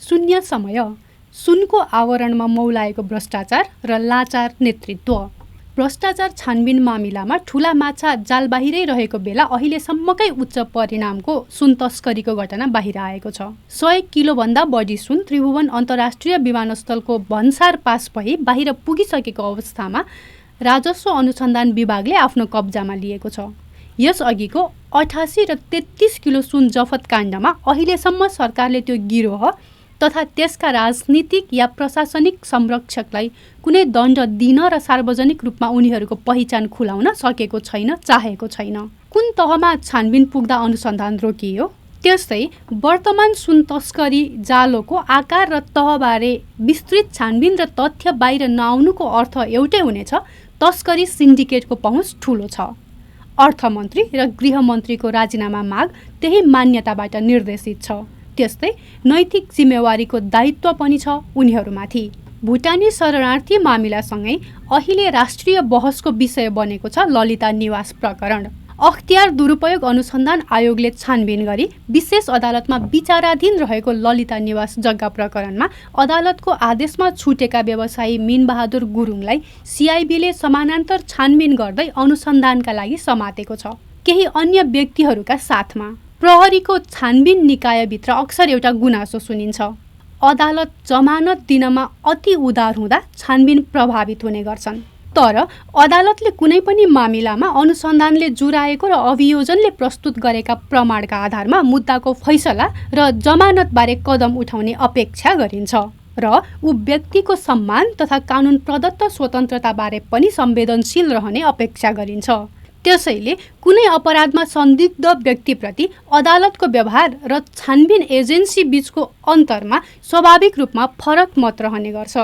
शून्य समय, सुनको आवरणमा मौलाएको भ्रष्टाचार र लाचार नेतृत्व। भ्रष्टाचार छानबिन मामिलामा ठूला माछा जाल बाहिरै रहेको बेला अहिलेसम्मकै उच्च परिणामको सुन तस्करीको घटना बाहिर आएको छ। 100 किलोभन्दा बढी सुन त्रिभुवन अन्तर्राष्ट्रिय विमानस्थलको भन्सार पास भई बाहिर पुगिसकेको अवस्थामा राजस्व अनुसन्धान विभागले आफ्नो कब्जामा लिएको छ। यसअघिको 88 र 33 किलो सुन जफत काण्डमा अहिलेसम्म सरकारले त्यो गिरोह तथा त्यसका राजनीतिक या प्रशासनिक संरक्षकलाई कुनै दण्ड दिन र सार्वजनिक रूपमा उनीहरूको पहिचान खुलाउन सकेको छैन, चाहेको छैन। कुन तहमा छानबिन पुग्दा अनुसन्धान रोकियो? त्यस्तै वर्तमान सुन तस्करी जालोको आकार र तहबारे विस्तृत छानबिन र तथ्य बाहिर नआउनुको अर्थ एउटै हुनेछ, तस्करी सिन्डिकेटको पहुँच ठूलो छ। अर्थमन्त्री र गृहमन्त्रीको राजीनामा माग त्यही मान्यताबाट निर्देशित छ। त्यस्तै नैतिक जिम्मेवारीको दायित्व पनि छ उनीहरूमाथि। भुटानी शरणार्थी मामिलासँगै अहिले राष्ट्रिय बहसको विषय बनेको छ ललिता निवास प्रकरण। अख्तियार दुरुपयोग अनुसन्धान आयोगले छानबिन गरी विशेष अदालतमा विचाराधीन रहेको ललिता निवास जग्गा प्रकरणमा अदालतको आदेशमा छुटेका व्यवसायी मीनबहादुर गुरुङलाई सिआइबीले समानान्तर छानबिन गर्दै अनुसन्धानका लागि समातेको छ, केही अन्य व्यक्तिहरूका साथमा। प्रहरीको छानबिन निकायभित्र अक्सर एउटा गुनासो सुनिन्छ, अदालत जमानत दिनमा अति उदार हुँदा छानबिन प्रभावित हुने गर्छन्। तर अदालतले कुनै पनि मामिलामा अनुसन्धानले जुराएको र अभियोजनले प्रस्तुत गरेका प्रमाणका आधारमा मुद्दाको फैसला र जमानतबारे कदम उठाउने अपेक्षा गरिन्छ र ऊ व्यक्तिको सम्मान तथा कानुन प्रदत्त स्वतन्त्रताबारे पनि संवेदनशील रहने अपेक्षा गरिन्छ। त्यसैले कुनै अपराधमा संदिग्ध व्यक्तिप्रति अदालतको व्यवहार र छानबिन एजेन्सी बीचको अन्तरमा स्वाभाविक रूपमा फरक मत रहने गर्छ।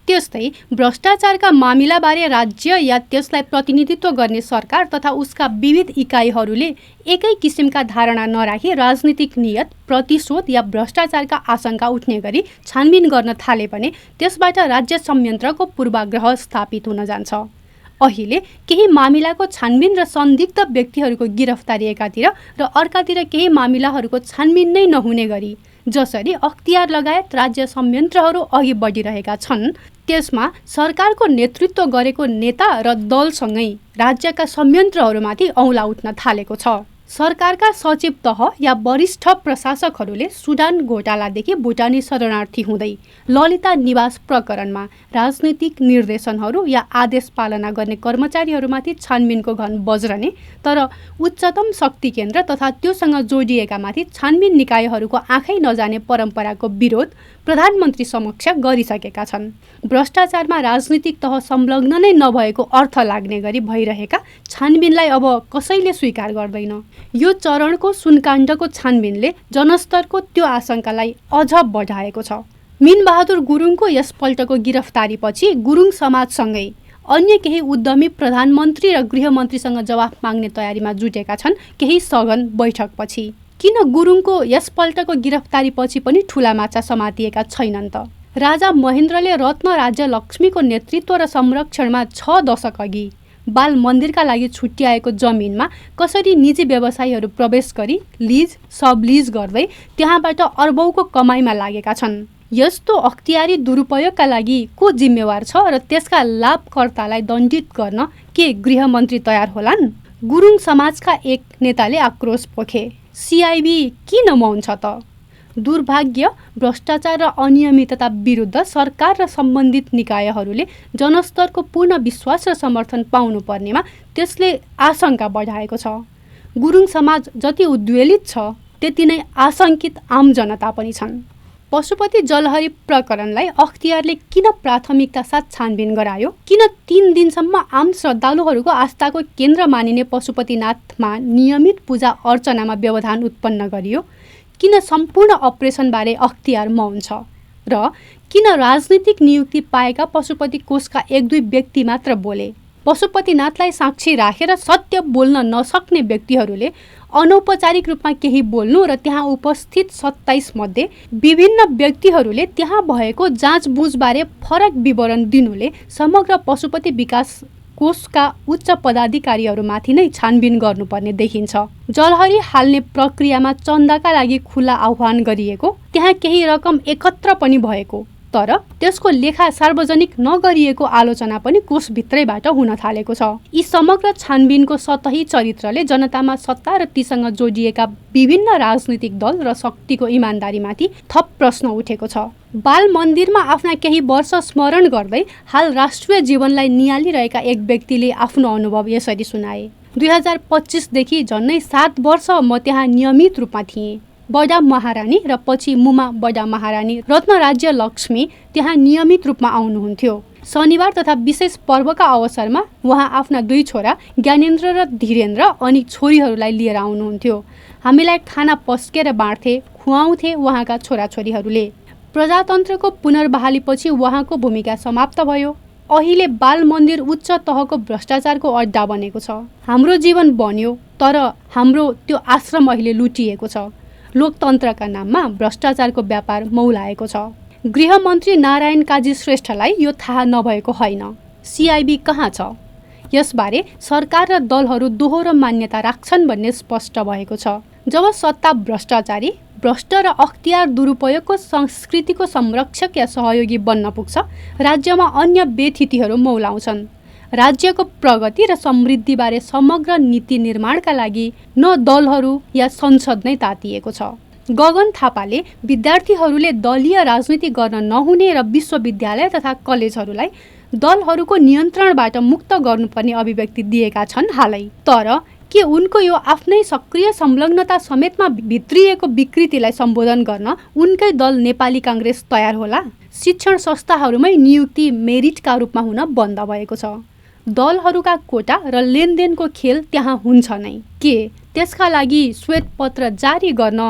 त्यस्तै भ्रष्टाचारका मामिलाबारे राज्य या त्यसलाई प्रतिनिधित्व गर्ने सरकार तथा उसका विविध इकाइहरूले एकै किसिमका धारणा नराखी राजनीतिक नियत, प्रतिशोध या भ्रष्टाचारका आशंका उठ्ने गरी छानबिन गर्न थाले भने त्यसबाट राज्य संयन्त्रको पूर्वाग्रह स्थापित हुन जान्छ। अहिले केही मामिलाको छानबिन र संदिग्ध व्यक्तिहरूको गिरफ्तारी एकातिर र अर्कातिर केही मामिलाहरूको छानबिन नै नहुने गरी जसरी अख्तियार लगायत राज्य संयन्त्रहरू अघि बढिरहेका छन्, त्यसमा सरकारको नेतृत्व गरेको नेता र दलसँगै राज्यका संयन्त्रहरूमाथि औँला उठ्न थालेको छ। सरकारका सचिव तह या वरिष्ठ प्रशासकहरूले सुडान घोटालादेखि भुटानी शरणार्थी हुँदै ललिता निवास प्रकरणमा राजनीतिक निर्देशनहरू या आदेश पालना गर्ने कर्मचारीहरूमाथि छानबिनको घन बज्रने, तर उच्चतम शक्ति केन्द्र तथा त्योसँग जोडिएकामाथि छानबिन निकायहरूको आँखै नजाने परम्पराको विरोध प्रधानमन्त्री समक्ष गरिसकेका छन्। भ्रष्टाचारमा राजनीतिक तह संलग्न नै नभएको अर्थ लाग्ने गरी भइरहेका छानबिनलाई अब कसैले स्वीकार गर्दैन। यो चरणको सुनकाण्डको छानबिनले जनस्तरको त्यो आशंकालाई अझ बढाएको छ। मीनबहादुर गुरुङको यसपल्टको गिरफ्तारीपछि गुरुङ समाजसँगै अन्य केही उद्यमी प्रधानमन्त्री र गृहमन्त्रीसँग जवाफ माग्ने तयारीमा जुटेका छन् केही सघन बैठकपछि। किन गुरुङको यसपल्टको गिरफ्तारीपछि पनि ठूला माछा समातिएका छैनन् त? राजा महेन्द्रले रत्न राज्य लक्ष्मीको नेतृत्व र संरक्षणमा 6 दशक अघि बाल मन्दिरका लागि छुट्याएको जमिनमा कसरी निजी व्यवसायीहरू प्रवेश गरी लिज, सबलिज गर्दै त्यहाँबाट अर्बौंको कमाइमा लागेका छन्। यस्तो अख्तियारी दुरुपयोगका लागि को जिम्मेवार छ र त्यसका लाभकर्तालाई दण्डित गर्न के गृहमन्त्री तयार होलान्? गुरुङ समाजका एक नेताले आक्रोश पोखे, सिआइबी किन मौन छ त? दुर्भाग्य, भ्रष्टाचार र अनियमितता विरुद्ध सरकार र सम्बन्धित निकायहरूले जनस्तरको पूर्ण विश्वास र समर्थन पाउनुपर्नेमा त्यसले आशंका बढाएको छ। गुरुङ समाज जति उद्वेलित छ त्यति नै आशंकित आम जनता पनि छन्। पशुपति जलहरी प्रकरणलाई अख्तियारले किन प्राथमिकता साथ छानबिन गरायो? किन 3 दिनसम्म आम श्रद्धालुहरूको आस्थाको केन्द्र मानिने पशुपतिनाथमा नियमित पूजा अर्चनामा व्यवधान उत्पन्न गरियो? किन सम्पूर्ण अपरेसनबारे अख्तियार मौन छ? र किन राजनीतिक नियुक्ति पाएका पशुपति कोषका 1-2 व्यक्ति मात्र बोले? पशुपतिनाथलाई साक्षी राखेर सत्य बोल्न नसक्ने व्यक्तिहरूले अनौपचारिक रूपमा केही बोल्नु र त्यहाँ उपस्थित 27 मध्ये विभिन्न व्यक्तिहरूले त्यहाँ भएको जाँचबुझबारे फरक विवरण दिनुले समग्र पशुपति विकास कोषका उच्च पदाधिकारीहरूमाथि नै छानबिन गर्नुपर्ने देखिन्छ। जलहरी हाल्ने प्रक्रियामा चन्दाका लागि खुला आह्वान गरिएको, त्यहाँ केही रकम एकत्र पनि भएको, तर त्यसको लेखा सार्वजनिक नगरिएको आलोचना पनि कोषभित्रैबाट हुन थालेको छ। यी समग्र छानबिनको सतही चरित्रले जनतामा सत्ता र तीसँग जोडिएका विभिन्न राजनीतिक दल र शक्तिको इमान्दारीमाथि थप प्रश्न उठेको छ। बाल मन्दिरमा आफ्ना केही वर्ष स्मरण गर्दै हाल राष्ट्रिय जीवनलाई नियालिरहेका एक व्यक्तिले आफ्नो अनुभव यसरी सुनाए। 2025 देखि झन्नै 7 वर्ष म त्यहाँ नियमित रूपमा थिएँ। बडा महारानी र पछि मुमा बडा महारानी रत्न राज्य लक्ष्मी त्यहाँ नियमित रूपमा आउनुहुन्थ्यो। शनिबार तथा विशेष पर्वका अवसरमा उहाँ आफ्ना 2 छोरा ज्ञानेन्द्र र धीरेन्द्र अनि छोरीहरूलाई लिएर आउनुहुन्थ्यो। हामीलाई खाना पस्केर बाँड्थे, खुवाउँथे उहाँका छोराछोरीहरूले। प्रजातन्त्रको पुनर्बहालीपछि उहाँको भूमिका समाप्त भयो। अहिले बाल मन्दिर उच्च तहको भ्रष्टाचारको अड्डा बनेको छ। हाम्रो जीवन बन्यो, तर हाम्रो त्यो आश्रम अहिले लुटिएको छ। लोकतन्त्रका नाममा भ्रष्टाचारको व्यापार मौलाएको छ। गृहमन्त्री नारायण काजी श्रेष्ठलाई यो थाहा नभएको होइन। सिआइबी कहाँ छ? यसबारे सरकार र दलहरू दोहोरो मान्यता राख्छन् भन्ने स्पष्ट भएको छ। जब सत्ता भ्रष्टाचारी, भ्रष्ट र अख्तियार दुरुपयोगको संस्कृतिको संरक्षक या सहयोगी बन्न पुग्छ, राज्यमा अन्य बेथितिहरू मौलाउँछन्। राज्यको प्रगति र समृद्धिबारे समग्र नीति निर्माणका लागि न दलहरू या संसद नै तातिएको छ। गगन थापाले विद्यार्थीहरूले दलीय राजनीति गर्न नहुने र विश्वविद्यालय तथा कलेजहरूलाई दलहरूको नियन्त्रणबाट मुक्त गर्नुपर्ने अभिव्यक्ति दिएका छन् हालै। तर के उनको यो आफ्नै सक्रिय संलग्नता समेतमा भित्रिएको विकृतिलाई सम्बोधन गर्न उनकै दल नेपाली काङ्ग्रेस तयार होला? शिक्षण संस्थाहरूमै नियुक्ति मेरिटका रूपमा हुन बन्द भएको छ। दलहरूका कोटा र लेनदेनको खेल त्यहाँ हुन्छ नै। के त्यसका लागि श्वेतपत्र जारी गर्न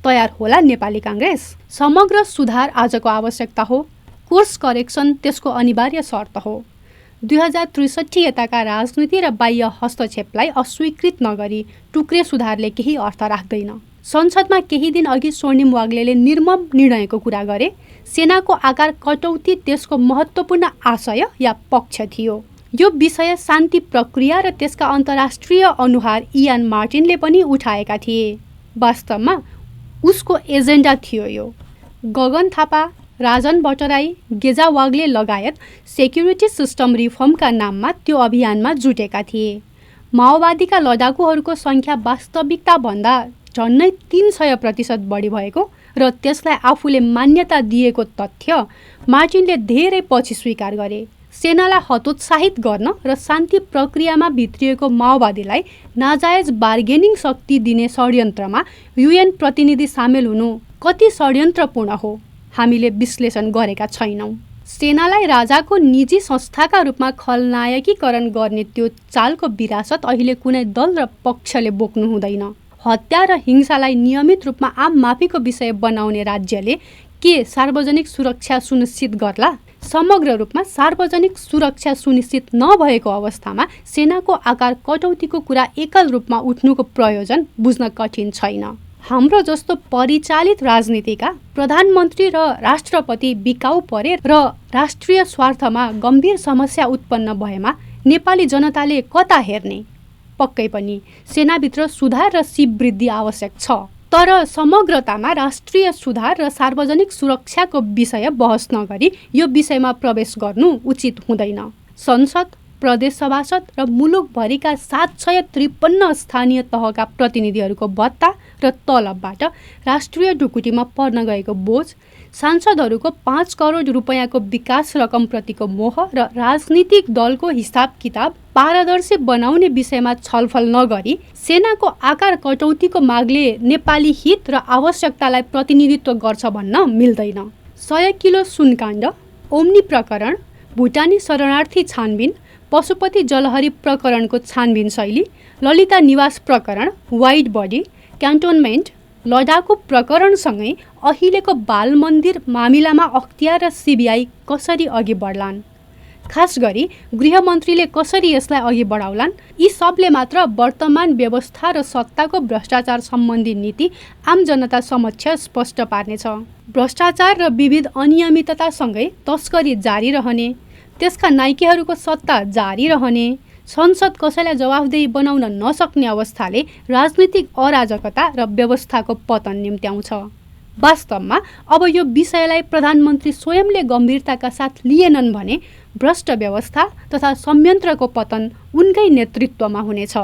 तयार होला नेपाली काङ्ग्रेस? समग्र सुधार आजको आवश्यकता हो। कोर्स करेक्सन त्यसको अनिवार्य शर्त हो। 2063 यताका राजनीति र बाह्य हस्तक्षेपलाई अस्वीकृत नगरी टुक्रे सुधारले केही अर्थ राख्दैन। संसदमा केही दिन अघि स्वर्णिम वाग्लेले निर्मम निर्णयको कुरा गरे। सेनाको आकार कटौती त्यसको महत्त्वपूर्ण आशय या पक्ष थियो। यो विषय शान्ति प्रक्रिया र त्यसका अन्तर्राष्ट्रिय अनुहार इयान मार्टिनले पनि उठाएका थिए। वास्तवमा उसको एजेन्डा थियो यो। गगन थापा, राजन भट्टराई, गेजा वाग्ले लगायत सेक्युरिटी सिस्टम रिफर्मका नाममा त्यो अभियानमा जुटेका थिए। माओवादीका लडाकुहरूको सङ्ख्या वास्तविकताभन्दा झन्नै 300% बढी भएको र त्यसलाई आफूले मान्यता दिएको तथ्य मार्टिनले धेरै पछि स्वीकार गरे। सेनालाई हतोत्साहित गर्न र शान्ति प्रक्रियामा भित्रिएको माओवादीलाई नाजायज बार्गेनिङ शक्ति दिने षड्यन्त्रमा युएन प्रतिनिधि सामेल हुनु कति षड्यन्त्रपूर्ण हो, हामीले विश्लेषण गरेका छैनौँ। सेनालाई राजाको निजी संस्थाका रूपमा खलनायकीकरण गर्ने त्यो चालको विरासत अहिले कुनै दल र पक्षले बोक्नु हुँदैन। हत्या र हिंसालाई नियमित रूपमा आम माफीको विषय बनाउने राज्यले के सार्वजनिक सुरक्षा सुनिश्चित गर्ला? समग्र रूपमा सार्वजनिक सुरक्षा सुनिश्चित नभएको अवस्थामा सेनाको आकार कटौतीको कुरा एकल रूपमा उठ्नुको प्रयोजन बुझ्न कठिन छैन। हाम्रो जस्तो परिचालित राजनीतिका प्रधानमन्त्री र राष्ट्रपति बिकाउ परे र राष्ट्रिय स्वार्थमा गम्भीर समस्या उत्पन्न भएमा नेपाली जनताले कता हेर्ने? पक्कै पनि सेनाभित्र सुधार र सिपवृद्धि आवश्यक छ, तर समग्रतामा राष्ट्रिय सुधार र सार्वजनिक सुरक्षाको विषय बहस नगरी यो विषयमा प्रवेश गर्नु उचित हुँदैन। संसद, प्रदेश सभासद र मुलुकभरिका 753 स्थानीय तहका प्रतिनिधिहरूको भत्ता र तलबबाट राष्ट्रिय ढुकुटीमा पर्न गएको बोझ, सांसदहरूको 5 करोड रुपैयाँको विकास रकमप्रतिको मोह र राजनीतिक दलको हिसाब किताब पारदर्शी बनाउने विषयमा छलफल नगरी सेनाको आकार कटौतीको मागले नेपाली हित र आवश्यकतालाई प्रतिनिधित्व गर्छ भन्न मिल्दैन। 100 किलो सुनकाण्ड, ओम्नी प्रकरण, भुटानी शरणार्थी छानबिन, पशुपति जलहरी प्रकरणको छानबिन शैली, ललिता निवास प्रकरण, वाइड बडी, क्यान्टोनमेन्ट, लडाकु प्रकरणसँगै अहिलेको बाल मन्दिर मामिलामा अख्तियार र सिबिआई कसरी अघि बढ्लान्, खास गरी गृहमन्त्रीले कसरी यसलाई अघि बढाउलान्, यी सबले मात्र वर्तमान व्यवस्था र सत्ताको भ्रष्टाचार सम्बन्धी नीति आम जनता समक्ष स्पष्ट पार्नेछ। भ्रष्टाचार र विविध अनियमिततासँगै तस्करी जारी रहने, त्यसका नाइकेहरूको सत्ता जारी रहने, संसद कसैलाई जवाफदेही बनाउन नसक्ने अवस्थाले राजनीतिक अराजकता र व्यवस्थाको पतन निम्त्याउँछ। वास्तवमा अब यो विषयलाई प्रधानमन्त्री स्वयंले गम्भीरताका साथ लिएनन् भने भ्रष्ट व्यवस्था तथा संयन्त्रको पतन उनकै नेतृत्वमा हुनेछ।